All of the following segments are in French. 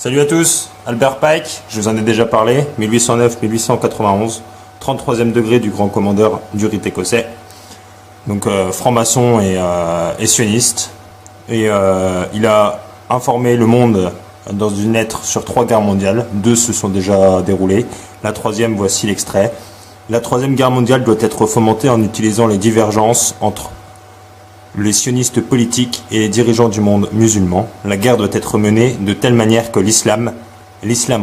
Salut à tous, Albert Pike, je vous en ai déjà parlé, 1809-1891, 33e degré du grand commandeur du rite écossais, donc franc-maçon et sioniste, et il a informé le monde dans une lettre sur 3 guerres mondiales, 2 se sont déjà déroulées, la 3e, voici l'extrait. La 3e guerre mondiale doit être fomentée en utilisant les divergences entre les sionistes politiques et les dirigeants du monde musulman. La guerre doit être menée de telle manière que l'islam,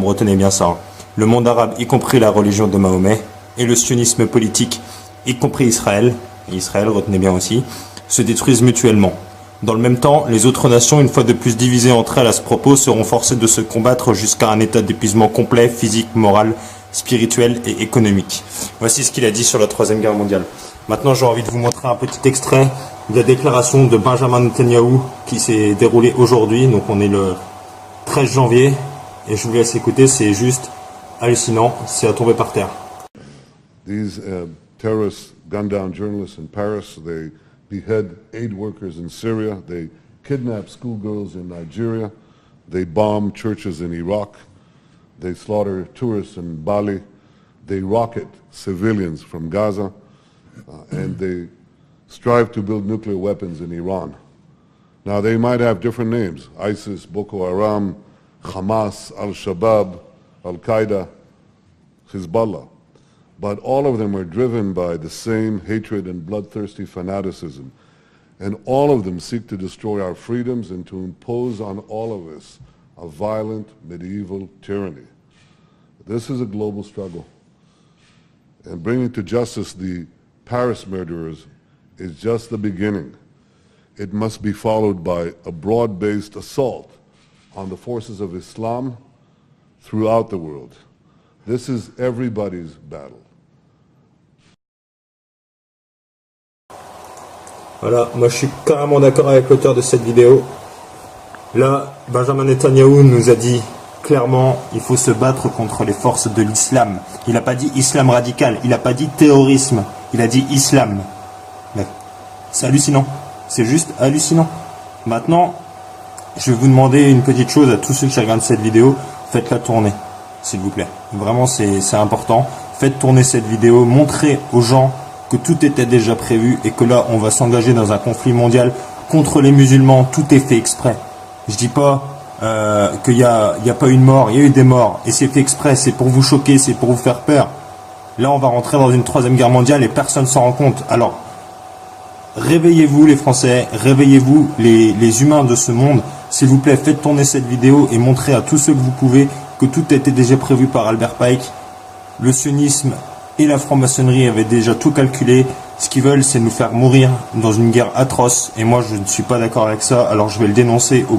retenez bien ça, le monde arabe, y compris la religion de Mahomet, et le sionisme politique, y compris Israël, retenez bien aussi, se détruisent mutuellement. Dans le même temps, les autres nations, une fois de plus divisées entre elles à ce propos, seront forcées de se combattre jusqu'à un état d'épuisement complet, physique, moral, spirituel et économique. Voici ce qu'il a dit sur la 3e guerre mondiale. Maintenant, j'ai envie de vous montrer un petit extrait de la déclaration de Benjamin Netanyahou qui s'est déroulée aujourd'hui. Donc on est le 13 janvier et je vous laisse écouter, c'est juste hallucinant, c'est à tomber par terre. These terrorists gun down journalists in Paris, they behead aid workers in Syria, they kidnap schoolgirls in Nigeria, they bomb churches in Iraq, they slaughter tourists in Bali, they rocket civilians from Gaza, and they strive to build nuclear weapons in Iran. Now, they might have different names: ISIS, Boko Haram, Hamas, Al-Shabaab, Al-Qaeda, Hezbollah. But all of them are driven by the same hatred and bloodthirsty fanaticism. And all of them seek to destroy our freedoms and to impose on all of us a violent medieval tyranny. This is a global struggle. And bringing to justice the Paris murderers is just the beginning. It must be followed by a broad-based assault on the forces of Islam throughout the world. This is everybody's battle. Voilà, moi je suis carrément d'accord avec l'auteur de cette vidéo. Là, Benjamin Netanyahou nous a dit clairement, il faut se battre contre les forces de l'islam. Il n'a pas dit islam radical, il n'a pas dit terrorisme, il a dit islam. C'est hallucinant, c'est juste hallucinant. Maintenant, je vais vous demander une petite chose à tous ceux qui regardent cette vidéo, faites-la tourner, s'il vous plaît. Vraiment, c'est important. Faites tourner cette vidéo, montrez aux gens que tout était déjà prévu et que là, on va s'engager dans un conflit mondial contre les musulmans. Tout est fait exprès. Je dis pas qu'il y a pas une mort, il y a eu des morts et c'est fait exprès, c'est pour vous choquer, c'est pour vous faire peur. Là, on va rentrer dans une 3e guerre mondiale et personne s'en rend compte. Alors, réveillez-vous les Français, réveillez-vous les humains de ce monde. S'il vous plaît, faites tourner cette vidéo et montrez à tous ceux que vous pouvez que tout a été déjà prévu par Albert Pike. Le sionisme et la franc-maçonnerie avaient déjà tout calculé. Ce qu'ils veulent, c'est nous faire mourir dans une guerre atroce. Et moi, je ne suis pas d'accord avec ça. Alors, je vais le dénoncer au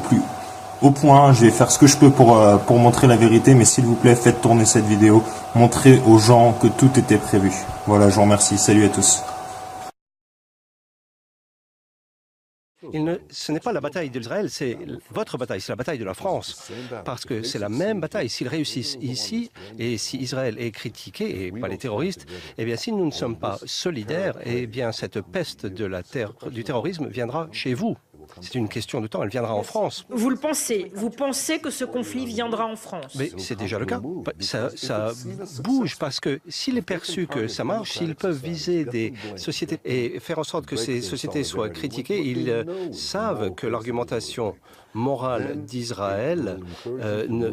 point. Je vais faire ce que je peux pour montrer la vérité. Mais s'il vous plaît, faites tourner cette vidéo. Montrez aux gens que tout était prévu. Voilà, je vous remercie. Salut à tous. Ce n'est pas la bataille d'Israël, c'est votre bataille, c'est la bataille de la France. Parce que c'est la même bataille. S'ils réussissent ici, et si Israël est critiqué, et pas les terroristes, eh bien, si nous ne sommes pas solidaires, eh bien, cette peste du terrorisme viendra chez vous. C'est une question de temps, elle viendra en France. Vous le pensez? Vous pensez que ce conflit viendra en France? Mais c'est déjà le cas. Ça bouge parce que s'il est perçu que ça marche, s'ils peuvent viser des sociétés et faire en sorte que ces sociétés soient critiquées, ils savent que l'argumentation morale d'Israël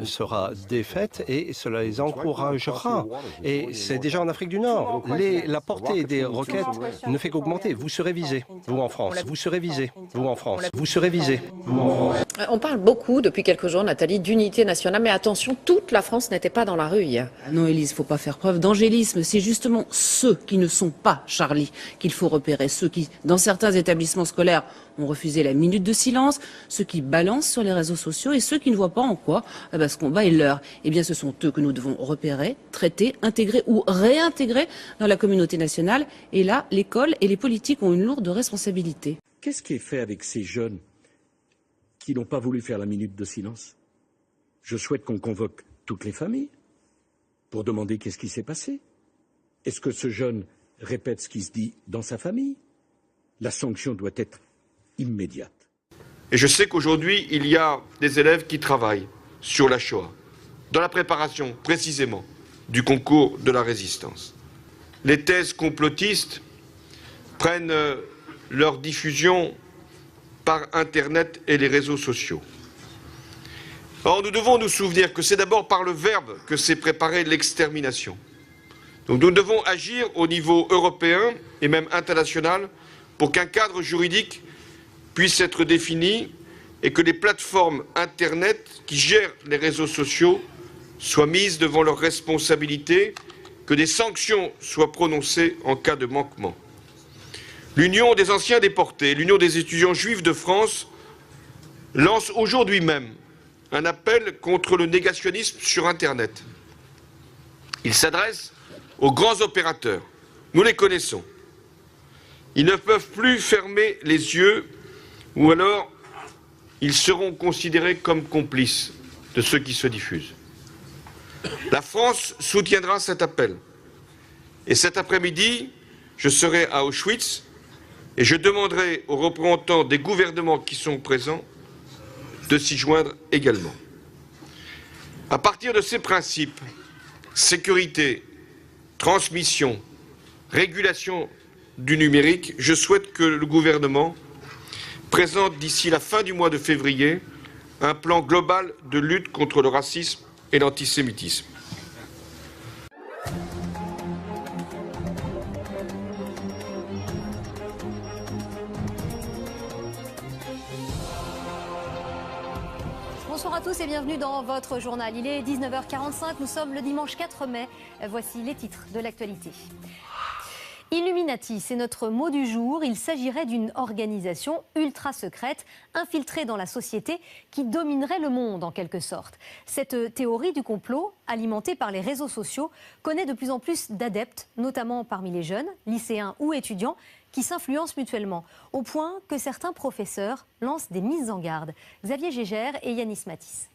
sera défaite et cela les encouragera. Et c'est déjà en Afrique du Nord. La portée des roquettes ne fait qu'augmenter. Vous serez visés, vous en France. Vous serez visés, vous en France. Vous serez visés, vous en France. On parle beaucoup depuis quelques jours, Nathalie, d'unité nationale, mais attention, toute la France n'était pas dans la rue hier. Non, Élise, il ne faut pas faire preuve d'angélisme. C'est justement ceux qui ne sont pas Charlie qu'il faut repérer. Ceux qui, dans certains établissements scolaires, ont refusé la minute de silence, ceux qui balancent sur les réseaux sociaux et ceux qui ne voient pas en quoi ce combat est leur. Eh bien, ce sont eux que nous devons repérer, traiter, intégrer ou réintégrer dans la communauté nationale. Et là, l'école et les politiques ont une lourde responsabilité. Qu'est-ce qui est fait avec ces jeunes qui n'ont pas voulu faire la minute de silence? Je souhaite qu'on convoque toutes les familles pour demander qu'est-ce qui s'est passé. Est-ce que ce jeune répète ce qui se dit dans sa famille? La sanction doit être immédiate. Et je sais qu'aujourd'hui, il y a des élèves qui travaillent sur la Shoah, dans la préparation précisément du concours de la résistance. Les thèses complotistes prennent leur diffusion par Internet et les réseaux sociaux. Or, nous devons nous souvenir que c'est d'abord par le verbe que s'est préparée l'extermination. Donc nous devons agir au niveau européen et même international pour qu'un cadre juridique puisse être défini et que les plateformes Internet qui gèrent les réseaux sociaux soient mises devant leurs responsabilités, que des sanctions soient prononcées en cas de manquement. L'Union des anciens déportés, l'Union des étudiants juifs de France lance aujourd'hui même un appel contre le négationnisme sur Internet. Il s'adresse aux grands opérateurs. Nous les connaissons. Ils ne peuvent plus fermer les yeux ou alors ils seront considérés comme complices de ce qui se diffuse. La France soutiendra cet appel. Et cet après-midi, je serai à Auschwitz et je demanderai aux représentants des gouvernements qui sont présents de s'y joindre également. À partir de ces principes, sécurité, transmission, régulation du numérique, je souhaite que le gouvernement présente d'ici la fin du mois de février un plan global de lutte contre le racisme et l'antisémitisme. Bonsoir à tous et bienvenue dans votre journal. Il est 19h45, nous sommes le dimanche 4 mai. Voici les titres de l'actualité. Illuminati, c'est notre mot du jour. Il s'agirait d'une organisation ultra secrète, infiltrée dans la société, qui dominerait le monde en quelque sorte. Cette théorie du complot, alimentée par les réseaux sociaux, connaît de plus en plus d'adeptes, notamment parmi les jeunes, lycéens ou étudiants, qui s'influencent mutuellement, au point que certains professeurs lancent des mises en garde. Xavier Gégère et Yanis Matisse.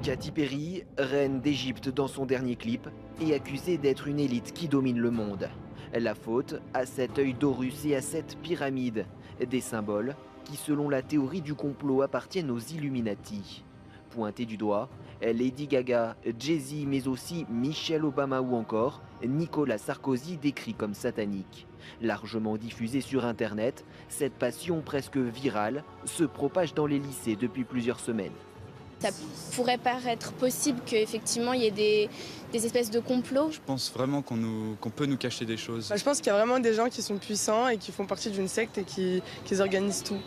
Katy Perry, reine d'Égypte dans son dernier clip, est accusée d'être une élite qui domine le monde. La faute à cet œil d'Horus et à cette pyramide, des symboles qui, selon la théorie du complot, appartiennent aux Illuminati. Pointés du doigt, Lady Gaga, Jay-Z, mais aussi Michelle Obama ou encore Nicolas Sarkozy décrit comme satanique. Largement diffusée sur Internet, cette passion presque virale se propage dans les lycées depuis plusieurs semaines. Ça pourrait paraître possible qu'effectivement il y ait des espèces de complots. Je pense vraiment qu'on peut nous cacher des choses. Je pense qu'il y a vraiment des gens qui sont puissants et qui font partie d'une secte et qui organisent tout.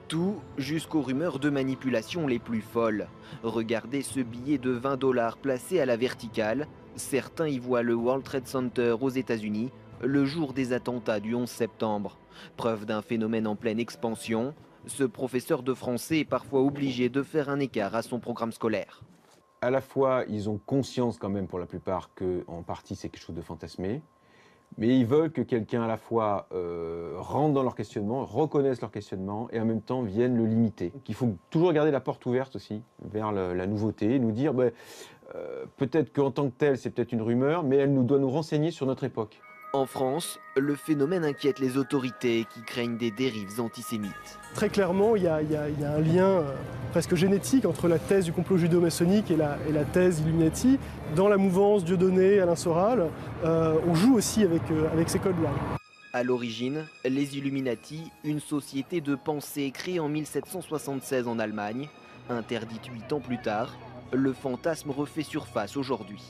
Tout jusqu'aux rumeurs de manipulation les plus folles. Regardez ce billet de 20 $ placé à la verticale. Certains y voient le World Trade Center aux États-Unis le jour des attentats du 11 septembre. Preuve d'un phénomène en pleine expansion. Ce professeur de français est parfois obligé de faire un écart à son programme scolaire. À la fois, ils ont conscience quand même pour la plupart qu'en partie c'est quelque chose de fantasmé, mais ils veulent que quelqu'un à la fois rentre dans leur questionnement, reconnaisse leur questionnement et en même temps vienne le limiter. Il faut toujours garder la porte ouverte aussi vers la nouveauté et nous dire peut-être qu'en tant que tel c'est peut-être une rumeur, mais elle doit nous renseigner sur notre époque. En France, le phénomène inquiète les autorités qui craignent des dérives antisémites. Très clairement, il y a un lien presque génétique entre la thèse du complot judéo-maçonnique et la thèse Illuminati. Dans la mouvance Dieudonné, Alain Soral, on joue aussi avec ces codes-là. À l'origine, les Illuminati, une société de pensée créée en 1776 en Allemagne, interdite 8 ans plus tard, le fantasme refait surface aujourd'hui.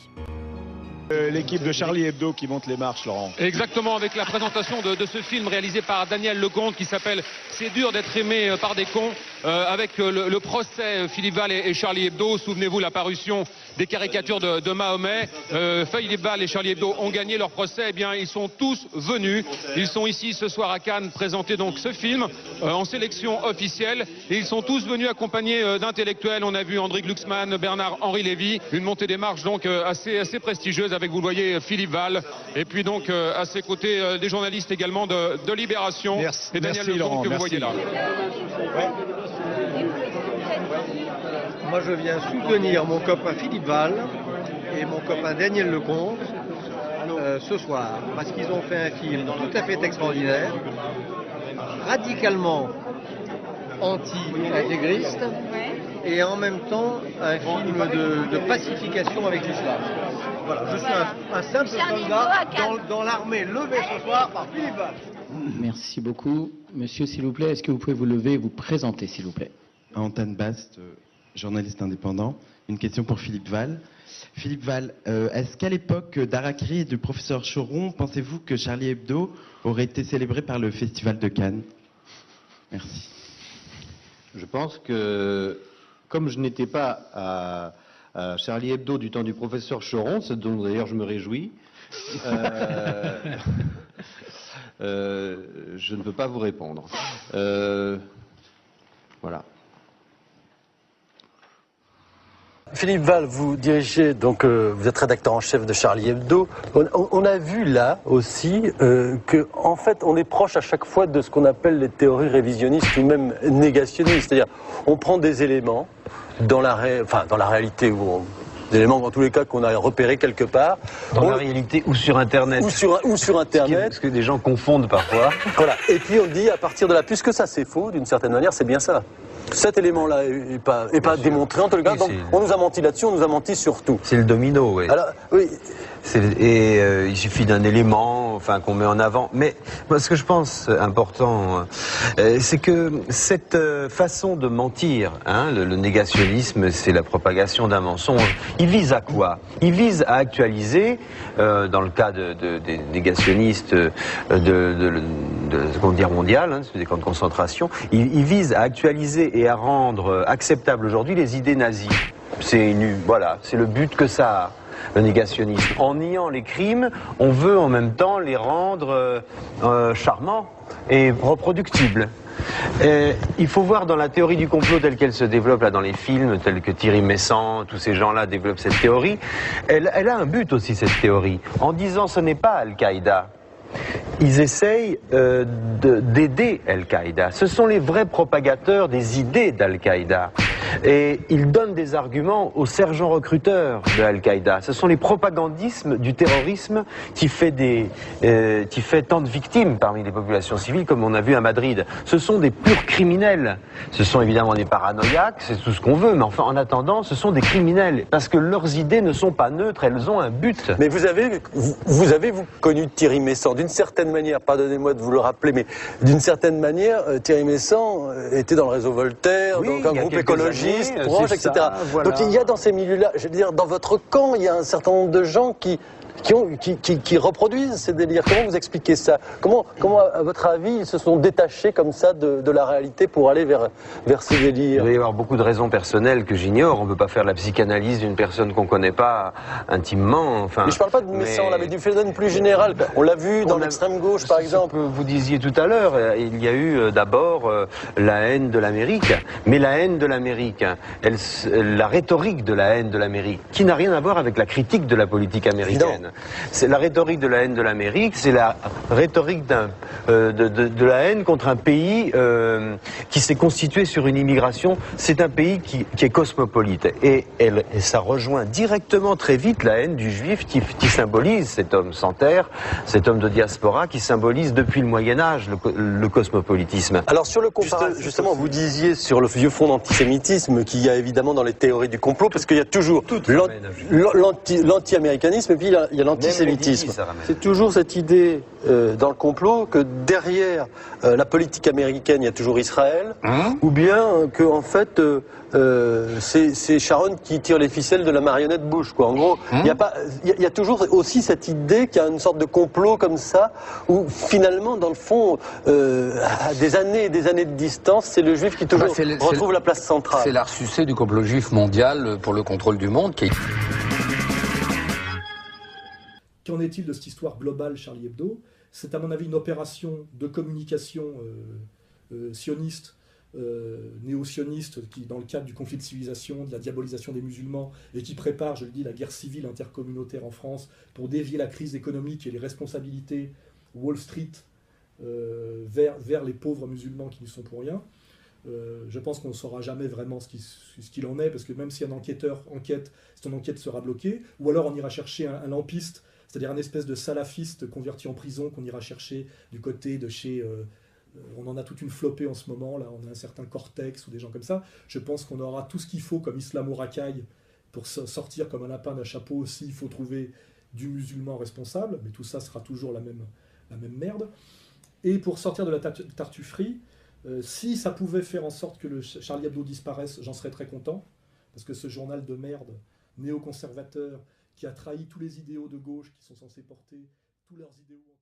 L'équipe de Charlie Hebdo qui monte les marches, Laurent. Exactement, avec la présentation de ce film réalisé par Daniel Lecomte qui s'appelle « C'est dur d'être aimé par des cons », avec le procès Philippe Val et Charlie Hebdo. Souvenez-vous la parution des caricatures de Mahomet. Philippe Val et Charlie Hebdo ont gagné leur procès. Eh bien, ils sont tous venus. Ils sont ici ce soir à Cannes présenter donc ce film en sélection officielle. Et ils sont tous venus accompagnés d'intellectuels. On a vu André Glucksmann, Bernard-Henri Lévy. Une montée des marches donc assez prestigieuse avec, vous le voyez, Philippe Val. Et puis donc à ses côtés des journalistes également de Libération. Merci, et Daniel Lecomte Laurent, que vous voyez là. Moi je viens soutenir mon copain Philippe Val et mon copain Daniel Lecomte ce soir parce qu'ils ont fait un film tout à fait extraordinaire, radicalement anti-intégriste et en même temps un film de pacification avec l'islam. Voilà, je suis un simple soldat dans l'armée levée ce soir par Philippe Val. Merci beaucoup. Monsieur, s'il vous plaît, est-ce que vous pouvez vous lever et vous présenter, s'il vous plaît? Antoine Bast, journaliste indépendant. Une question pour Philippe Val. Philippe Val, est-ce qu'à l'époque d'Harakiri et du professeur Choron, pensez-vous que Charlie Hebdo aurait été célébré par le Festival de Cannes? Merci. Je pense que, comme je n'étais pas à Charlie Hebdo du temps du professeur Choron, ce dont d'ailleurs je me réjouis, je ne peux pas vous répondre. Voilà. Philippe Val, vous dirigez, donc vous êtes rédacteur en chef de Charlie Hebdo. On a vu là aussi que, en fait, on est proche à chaque fois de ce qu'on appelle les théories révisionnistes ou même négationnistes. C'est-à-dire, on prend des éléments dans la réalité, des éléments dans tous les cas qu'on a repérés quelque part. Dans la réalité ou sur Internet. Ou sur Internet. Parce que des gens confondent parfois. Voilà. Et puis on dit à partir de là, puisque ça c'est faux, d'une certaine manière, c'est bien ça. Cet élément-là n'est pas démontré en tout cas. Donc on nous a menti là-dessus, on nous a menti sur tout. C'est le domino, oui. Alors, oui. Il suffit d'un élément, qu'on met en avant. Mais moi, ce que je pense important, c'est que cette façon de mentir, le négationnisme, c'est la propagation d'un mensonge. Il vise à quoi? Il vise à actualiser, dans le cas des négationnistes de la Seconde Guerre mondiale, des camps de concentration, il vise à actualiser et à rendre acceptables aujourd'hui les idées nazies. C'est le but que ça a. Le négationnisme. En niant les crimes, on veut en même temps les rendre charmants et reproductibles. Il faut voir dans la théorie du complot telle qu'elle se développe là dans les films, tels que Thierry Messant, tous ces gens-là développent cette théorie, elle a un but aussi, cette théorie. En disant ce n'est pas Al-Qaïda, ils essayent d'aider Al-Qaïda. Ce sont les vrais propagateurs des idées d'Al-Qaïda. Et ils donnent des arguments aux sergents recruteurs de Al-Qaïda. Ce sont les propagandismes du terrorisme qui fait tant de victimes parmi les populations civiles, comme on a vu à Madrid. Ce sont des purs criminels. Ce sont évidemment des paranoïaques, c'est tout ce qu'on veut, mais enfin, en attendant, ce sont des criminels. Parce que leurs idées ne sont pas neutres, elles ont un but. Mais vous avez connu Thierry Messant, d'une certaine manière, pardonnez-moi de vous le rappeler, mais d'une certaine manière, Thierry Messant était dans le réseau Voltaire, donc un groupe écologiste, proche, etc. Voilà. Donc il y a dans ces milieux-là, je veux dire, dans votre camp, il y a un certain nombre de gens qui reproduisent ces délires. Comment vous expliquez ça? Comment, à votre avis, ils se sont détachés comme ça de la réalité pour aller vers ces délires? Il doit y avoir beaucoup de raisons personnelles que j'ignore. On ne peut pas faire la psychanalyse d'une personne qu'on ne connaît pas intimement. Mais je ne parle pas de Messant, là, mais du phénomène plus général. On l'a vu dans l'extrême gauche, par exemple. Vous disiez tout à l'heure, il y a eu d'abord la haine de l'Amérique. Mais la haine de l'Amérique, la rhétorique de la haine de l'Amérique, qui n'a rien à voir avec la critique de la politique américaine. C'est la rhétorique de la haine de l'Amérique, c'est la rhétorique de la haine contre un pays qui s'est constitué sur une immigration. C'est un pays qui est cosmopolite. Et ça rejoint directement très vite la haine du juif qui symbolise cet homme sans terre, cet homme de diaspora qui symbolise depuis le Moyen-Âge le cosmopolitisme. Alors sur le comparatif, justement, vous disiez sur le vieux fond d'antisémitisme qu'il y a évidemment dans les théories du complot, parce qu'il y a toujours l'anti-américanisme et puis il y a l'antisémitisme. C'est toujours cette idée dans le complot que derrière la politique américaine, il y a toujours Israël, ou bien que en fait c'est Sharon qui tire les ficelles de la marionnette Bush, quoi. En gros, il y a toujours aussi cette idée qu'il y a une sorte de complot comme ça, où finalement, dans le fond, à des années et des années de distance, c'est le juif qui toujours retrouve la place centrale. C'est l'art sucé du complot juif mondial pour le contrôle du monde qui... Qu'en est-il de cette histoire globale Charlie Hebdo? C'est à mon avis une opération de communication sioniste, néo-sioniste, qui dans le cadre du conflit de civilisation, de la diabolisation des musulmans, et qui prépare, je le dis, la guerre civile intercommunautaire en France pour dévier la crise économique et les responsabilités Wall Street vers les pauvres musulmans qui n'y sont pour rien. Je pense qu'on ne saura jamais vraiment ce qu'il en est, parce que même si un enquêteur enquête, son enquête sera bloquée, ou alors on ira chercher un lampiste, c'est-à-dire un espèce de salafiste converti en prison qu'on ira chercher du côté de chez On en a toute une flopée en ce moment, là, on a un certain Cortex ou des gens comme ça. Je pense qu'on aura tout ce qu'il faut comme islamo-racaille pour sortir comme un lapin d'un chapeau aussi. Il faut trouver du musulman responsable, mais tout ça sera toujours la même merde. Et pour sortir de la tartufferie, si ça pouvait faire en sorte que le Charlie Hebdo disparaisse, j'en serais très content, parce que ce journal de merde néoconservateur qui a trahi tous les idéaux de gauche qui sont censés porter tous leurs idéaux...